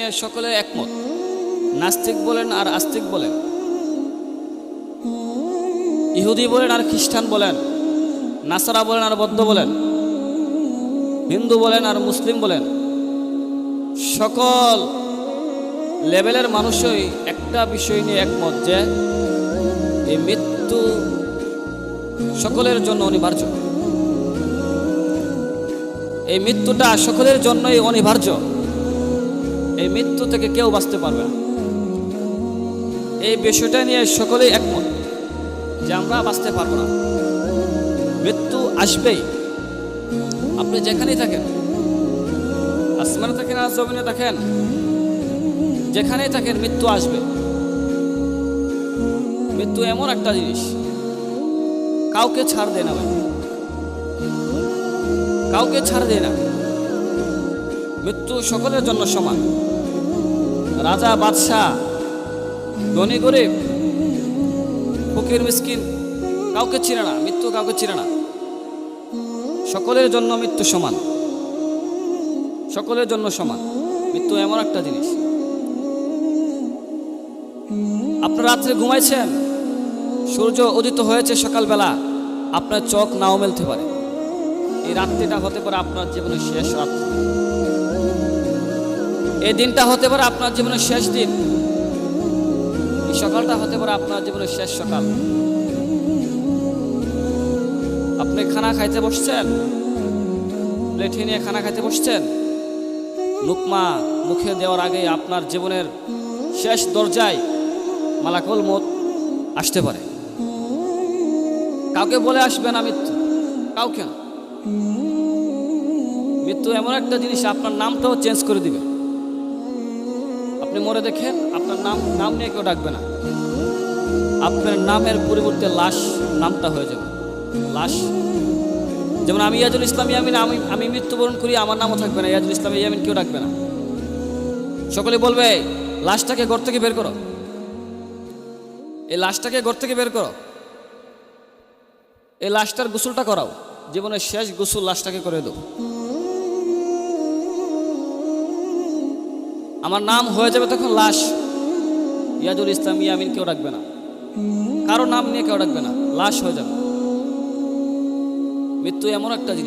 নিয়ে সকলে একমত, নাস্তিক বলেন আর আস্তিক বলেন, ইহুদি বলেন আর খ্রিস্টান বলেন, নাসারা বলেন আর বৌদ্ধ বলেন, হিন্দু বলেন আর মুসলিম বলেন, সকল লেভেলের মানুষই একটা বিষয় নিয়ে একমত যে এই মৃত্যু সকলের জন্য অনিবার্য। এই মৃত্যুটা সকলের জন্যই অনিবার্য। এই মৃত্যু থেকে কেউ বাঁচতে পারবে না। এই বিষয়টা নিয়ে সকলেই একমত যে আমরা বাঁচতে পারবো না, মৃত্যু আসবেই। আপনি যেখানেই থাকেন, আসমানে থাকেন আর জমিনে থাকেন, যেখানেই থাকেন মৃত্যু আসবে। মৃত্যু এমন একটা জিনিস, কাউকে ছাড় দেয় না ভাই, কাউকে ছাড় দেয় না। মৃত্যু সকলের জন্য সমান। রাজা বাদশাহ, ধনী গরিব, ফকির মিসকিন কাউকে চিনে না, মৃত্যু কাউকে চিনে না। সকলের জন্য মৃত্যু সমান, সকলের জন্য সমান। মৃত্যু এমন একটা জিনিস। আপনার রাত্রে ঘুমাইছেন, সূর্য উদিত হয়েছে সকালবেলা, আপনার চোখ নাও মেলতে পারে। এই রাত্রিটা হতে পারে আপনার জীবনের শেষ রাত্রি। এই দিনটা হতে পারে আপনার জীবনের শেষ দিন। এই সকালটা হতে পারে আপনার জীবনের শেষ সকাল। আপনি খানা খাইতে বসছেন, প্লেটে নিয়ে খানা খাইতে বসছেন, লুকমা মুখে দেওয়ার আগে আপনার জীবনের শেষ দরজায় মালাকুল মউত আসতে পারে। কাউকে বলে আসবে না মৃত্যু, কাউকে না। মৃত্যু এমন একটা জিনিস, আপনার নামটাও চেঞ্জ করে দিবে। আপনি মরে দেখেন, আপনার নাম নিয়ে কেউ ডাকবে না। আপনার নামের পরিবর্তে লাশ নামটা হয়ে যাবে, লাশ। যেমন আমি ইয়াজুল ইসলাম ইয়ামিন, আমি মৃত্যুবরণ করি, আমার নামও থাকবে না, ইয়াজুল ইসলাম ইয়ামিন কেউ ডাকবে না। সকলে বলবে লাশটাকে ঘর থেকে বের করো, এই লাশটাকে ঘর থেকে বের করো, এই লাশটার গোসলটা করাও, জীবনের শেষ গোসল লাশটাকে করে দাও। আমার নাম হয়ে যাবে তখন লাশ। ইয়াজুল ইসলাম ইয়ামিন কেউ ডাকবে না, কারো নাম নিয়ে কেউ ডাকবে না, লাশ হয়ে যাবে। মৃত্যু এমন একটা জিনিস।